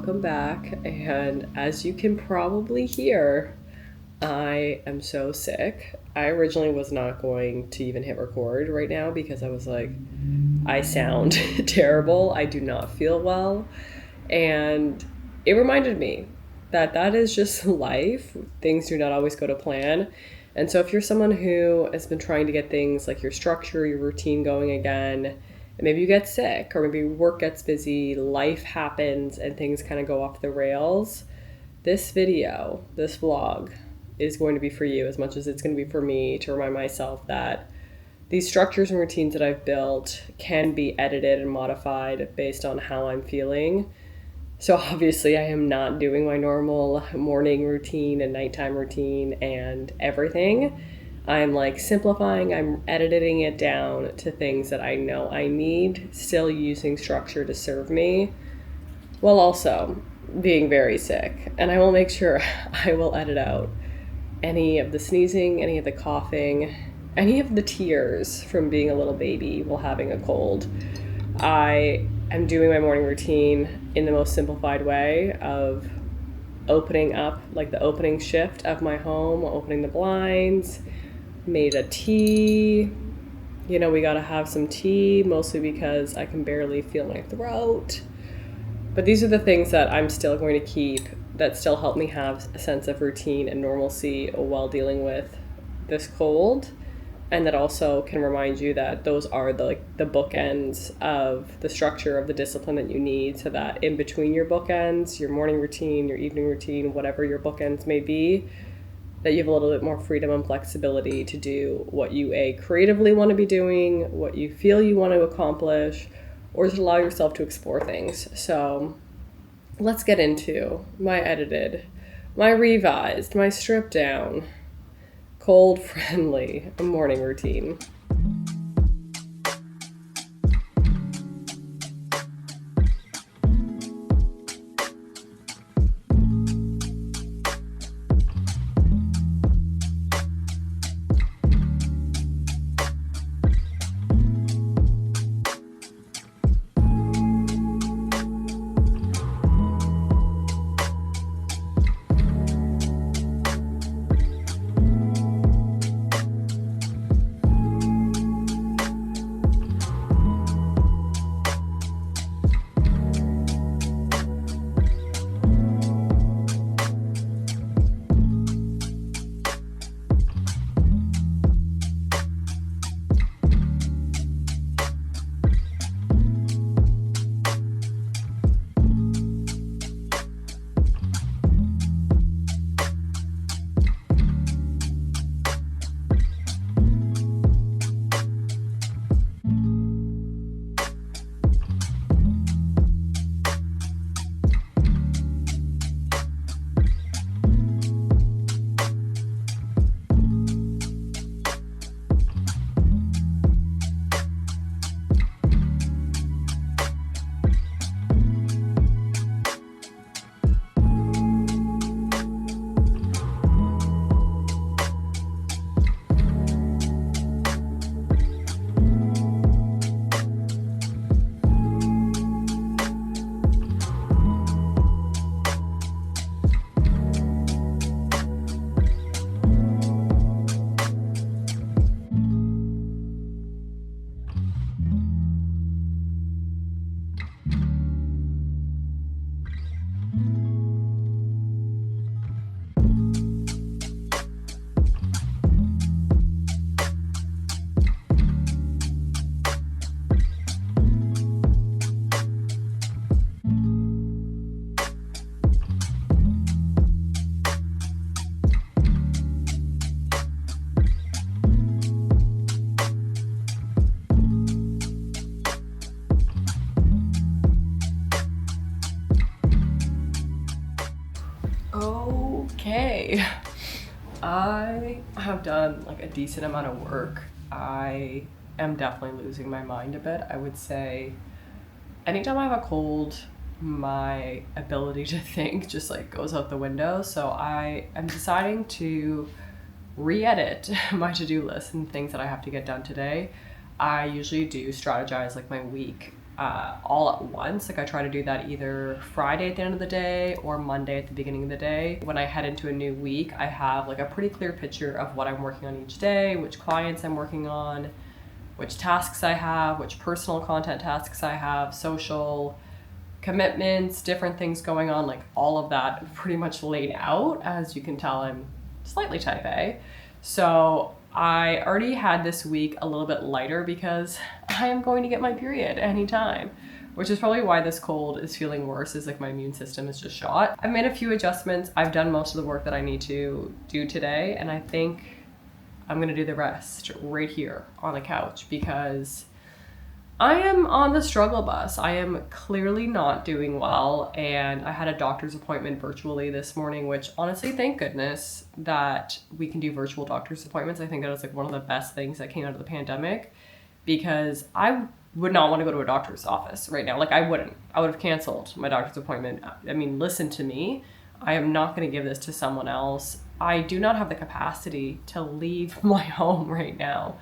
welcome back. And as you can probably hear, I am so sick. I originally was not going to even hit record right now because I was like, I sound terrible. I do not feel well. And it reminded me that that is just life. Things do not always go to plan. And so if you're someone who has been trying to get things like your structure, your routine going again, and maybe you get sick or maybe work gets busy, life happens and things kind of go off the rails, this video, this vlog is going to be for you as much as it's going to be for me to remind myself that these structures and routines that I've built can be edited and modified based on how I'm feeling. So obviously I am not doing my normal morning routine and nighttime routine and everything. I'm like simplifying, I'm editing it down to things that I know I need, still using structure to serve me, while also being very sick. And I will make sure I will edit out any of the sneezing, any of the coughing, any of the tears from being a little baby while having a cold. I am doing my morning routine in the most simplified way of opening up, like the opening shift of my home, opening the blinds, made a tea. You know, we gotta have some tea, mostly because I can barely feel my throat. But these are the things that I'm still going to keep that still help me have a sense of routine and normalcy while dealing with this cold. And that also can remind you that those are the bookends of the structure of the discipline that you need, so that in between your bookends, your morning routine, your evening routine, whatever your bookends may be, that you have a little bit more freedom and flexibility to do what you creatively want to be doing, what you feel you want to accomplish, or to allow yourself to explore things. So let's get into my edited, my revised, my stripped down, cold friendly morning routine. Okay, I have done like a decent amount of work. I am definitely losing my mind a bit. I would say anytime I have a cold, my ability to think just like goes out the window. So I am deciding to re-edit my to-do list and things that I have to get done today. I usually do strategize like my week all at once. Like I try to do that either Friday at the end of the day or Monday at the beginning of the day. When I head into a new week, I have like a pretty clear picture of what I'm working on each day, which clients I'm working on, which tasks I have, which personal content tasks I have, social commitments, different things going on, like all of that pretty much laid out. As you can tell, I'm slightly type A. So I already had this week a little bit lighter because I am going to get my period anytime, which is probably why this cold is feeling worse, is like my immune system is just shot. I've made a few adjustments. I've done most of the work that I need to do today, and I think I'm gonna do the rest right here on the couch because I am on the struggle bus. I am clearly not doing well, and I had a doctor's appointment virtually this morning, which honestly, thank goodness that we can do virtual doctor's appointments. I think that is like one of the best things that came out of the pandemic, because I would not want to go to a doctor's office right now. Like I would have canceled my doctor's appointment. I mean, listen to me. I am not going to give this to someone else. I do not have the capacity to leave my home right now.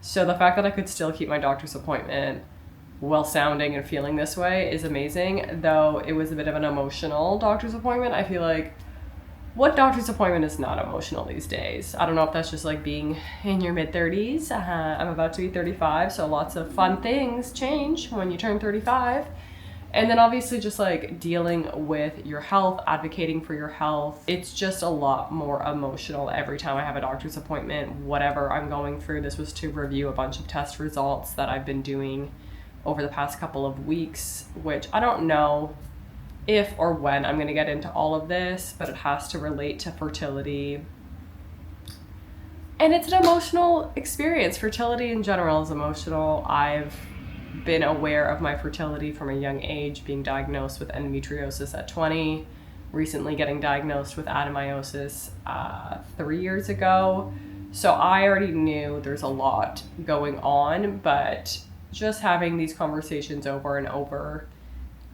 So the fact that I could still keep my doctor's appointment while sounding and feeling this way is amazing, though it was a bit of an emotional doctor's appointment. I feel like, what doctor's appointment is not emotional these days? I don't know if that's just like being in your mid-30s. I'm about to be 35, so lots of fun things change when you turn 35. And then obviously just like dealing with your health, advocating for your health. It's just a lot more emotional every time I have a doctor's appointment, whatever I'm going through. This was to review a bunch of test results that I've been doing over the past couple of weeks, which I don't know if or when I'm going to get into all of this, but it has to relate to fertility. And it's an emotional experience. Fertility in general is emotional. I've been aware of my fertility from a young age, being diagnosed with endometriosis at 20, recently getting diagnosed with adenomyosis 3 years ago. So I already knew there's a lot going on, but just having these conversations over and over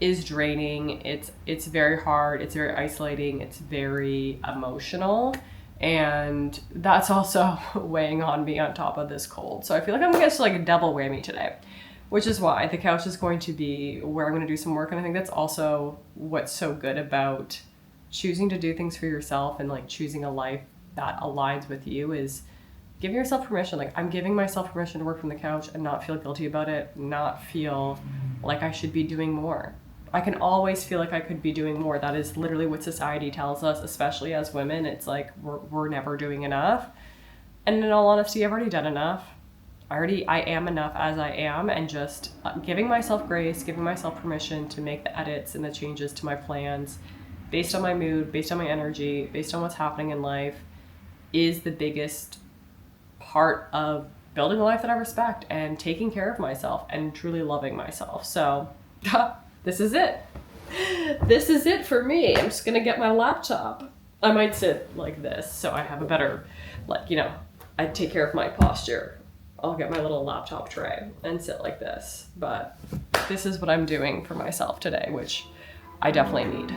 is draining. It's very hard, it's very isolating, it's very emotional, and that's also weighing on me on top of this cold. So I feel like I'm gonna get like a double whammy today, which is why the couch is going to be where I'm going to do some work. And I think that's also what's so good about choosing to do things for yourself and like choosing a life that aligns with you, is giving yourself permission. Like I'm giving myself permission to work from the couch and not feel guilty about it, not feel like I should be doing more. I can always feel like I could be doing more. That is literally what society tells us, especially as women. It's like we're never doing enough. And in all honesty, I've already done enough. I am enough as I am, and just giving myself grace, giving myself permission to make the edits and the changes to my plans based on my mood, based on my energy, based on what's happening in life, is the biggest part of building a life that I respect and taking care of myself and truly loving myself. So this is it. This is it for me. I'm just gonna get my laptop. I might sit like this so I have a better, I take care of my posture. I'll get my little laptop tray and sit like this. But this is what I'm doing for myself today, which I definitely need.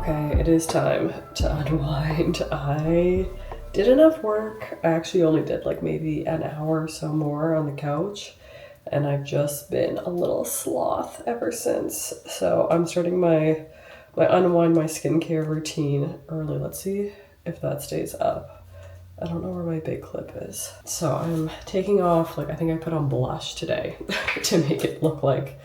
Okay, it is time to unwind. I did enough work. I actually only did like maybe an hour or so more on the couch, and I've just been a little sloth ever since. So I'm starting my unwind, my skincare routine early. Let's see if that stays up. I don't know where my big clip is. So I'm taking off, I think I put on blush today to make it look like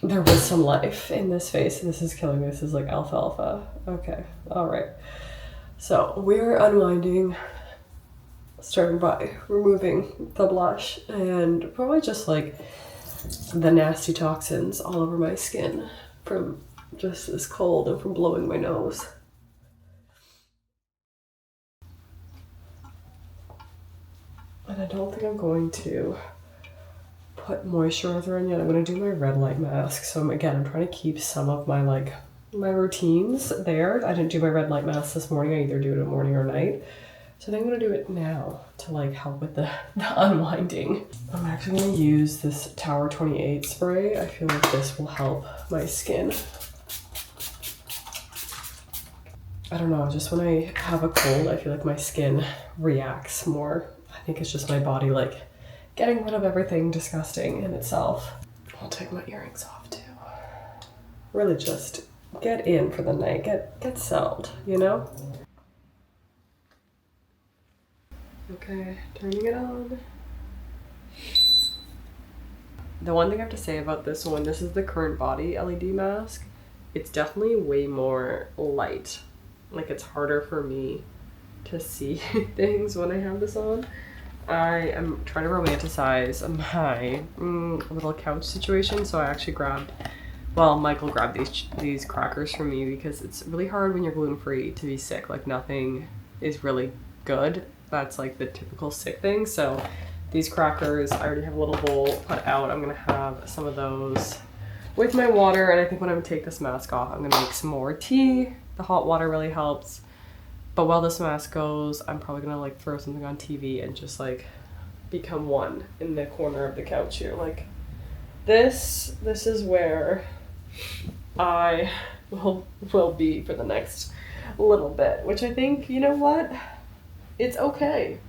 There was some life in this face, and this is killing me. This is like alfalfa. Okay, all right. So we're unwinding, starting by removing the blush and probably just like the nasty toxins all over my skin from just this cold and from blowing my nose. And I don't think I'm going to put moisturizer in yet. I'm going to do my red light mask. So I'm trying to keep some of my my routines there. I didn't do my red light mask this morning. I either do it at morning or night. So I think I'm going to do it now to help with the unwinding. I'm actually going to use this Tower 28 spray. I feel like this will help my skin. I don't know, just when I have a cold, I feel like my skin reacts more. I think it's just my body getting rid of everything disgusting in itself. I'll take my earrings off too. Really just get in for the night, get settled, you know? Okay, turning it on. The one thing I have to say about this one, this is the Current Body LED mask. It's definitely way more light. Like, it's harder for me to see things when I have this on. I am trying to romanticize my little couch situation, so I actually Michael grabbed these crackers for me because it's really hard when you're gluten-free to be sick. Like, nothing is really good. That's like the typical sick thing. So these crackers, I already have a little bowl put out. I'm gonna have some of those with my water, and I think when I'm gonna take this mask off, I'm gonna make some more tea. The hot water really helps. But while this mask goes, I'm probably gonna throw something on TV and just become one in the corner of the couch here. This is where I will be for the next little bit, which I think, you know what? It's okay.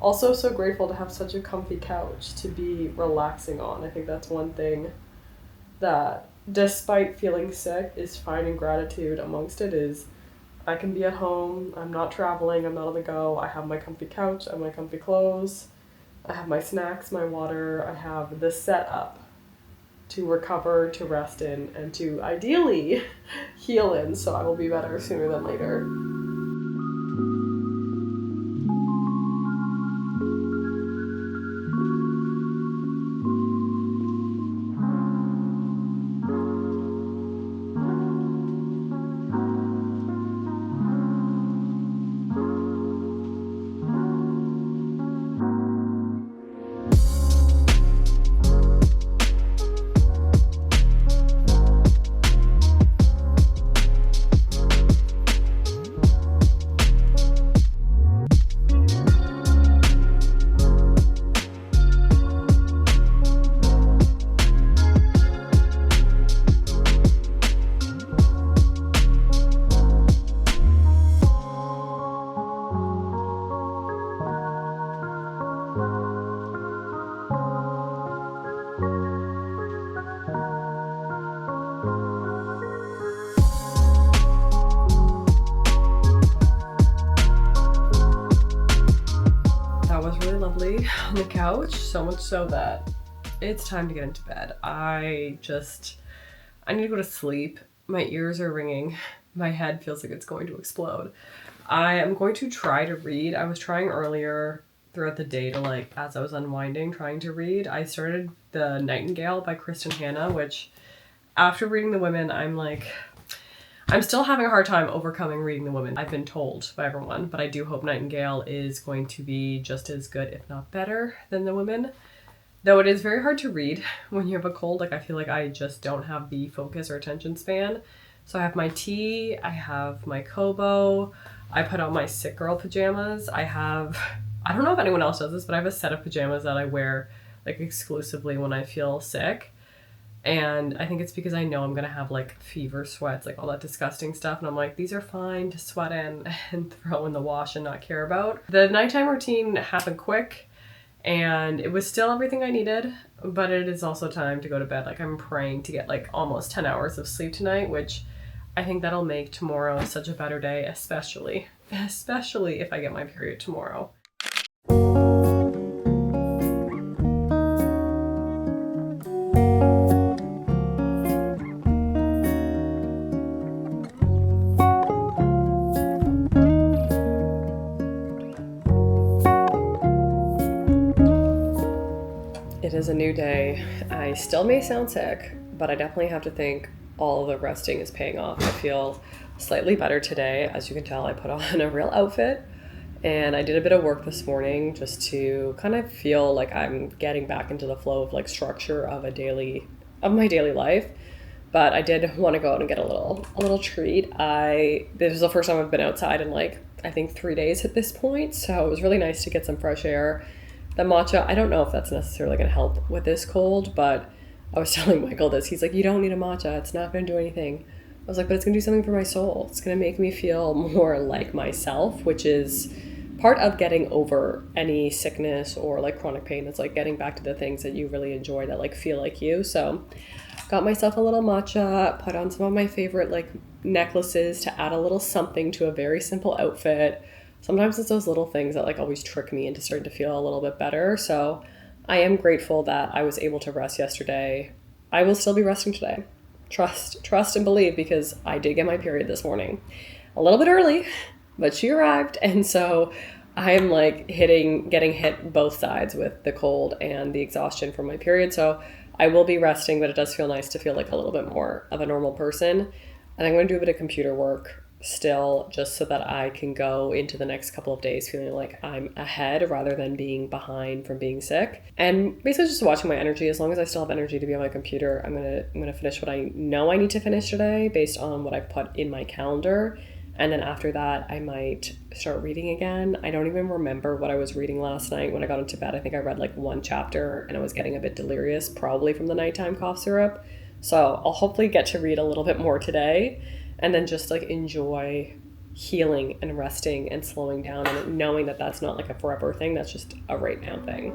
Also, so grateful to have such a comfy couch to be relaxing on. I think that's one thing that, despite feeling sick, is finding gratitude amongst it is I can be at home, I'm not traveling, I'm not on the go, I have my comfy couch, I have my comfy clothes, I have my snacks, my water, I have the setup to recover, to rest in, and to ideally heal in, so I will be better sooner than later. On the couch, so much so that it's time to get into bed. I need to go to sleep. My ears are ringing. My head feels like it's going to explode. I am going to try to read. I was trying earlier throughout the day to as I was unwinding, trying to read. I started The Nightingale by Kristen Hanna, which after reading The Women, I'm still having a hard time overcoming reading The Women. I've been told by everyone, but I do hope Nightingale is going to be just as good, if not better, than The Women. Though it is very hard to read when you have a cold. I feel like I just don't have the focus or attention span. So I have my tea, I have my Kobo, I put on my sick girl pajamas. I don't know if anyone else does this, but I have a set of pajamas that I wear exclusively when I feel sick. And I think it's because I know I'm gonna have fever, sweats, all that disgusting stuff. And I'm these are fine to sweat in and throw in the wash and not care about. The nighttime routine happened quick and it was still everything I needed, but it is also time to go to bed. I'm praying to get almost 10 hours of sleep tonight, which I think that'll make tomorrow such a better day, especially if I get my period tomorrow. is a new day. I still may sound sick, but I definitely have to think all of the resting is paying off. I feel slightly better today. As you can tell, I put on a real outfit and I did a bit of work this morning just to kind of feel like I'm getting back into the flow of like structure of my daily life. But I did want to go out and get a little treat. This is the first time I've been outside in like I think 3 days at this point, so it was really nice to get some fresh air. The matcha, I don't know if that's necessarily going to help with this cold, but I was telling Michael this. He's like, you don't need a matcha. It's not going to do anything. I was like, but it's going to do something for my soul. It's going to make me feel more like myself, which is part of getting over any sickness or like chronic pain. It's like getting back to the things that you really enjoy that like feel like you. So got myself a little matcha, put on some of my favorite like necklaces to add a little something to a very simple outfit. Sometimes it's those little things that like always trick me into starting to feel a little bit better. So I am grateful that I was able to rest yesterday. I will still be resting today. Trust and believe, because I did get my period this morning. A little bit early, but she arrived. And so I am like getting hit both sides with the cold and the exhaustion from my period. So I will be resting, but it does feel nice to feel like a little bit more of a normal person. And I'm going to do a bit of computer work still, just so that I can go into the next couple of days feeling like I'm ahead rather than being behind from being sick. And basically just watching my energy. As long as I still have energy to be on my computer, I'm gonna finish what I know I need to finish today based on what I've put in my calendar. And then after that, I might start reading again. I don't even remember what I was reading last night when I got into bed. I think I read like one chapter and I was getting a bit delirious, probably from the nighttime cough syrup. So I'll hopefully get to read a little bit more today and then just like enjoy healing and resting and slowing down and knowing that that's not like a forever thing. That's just a right now thing.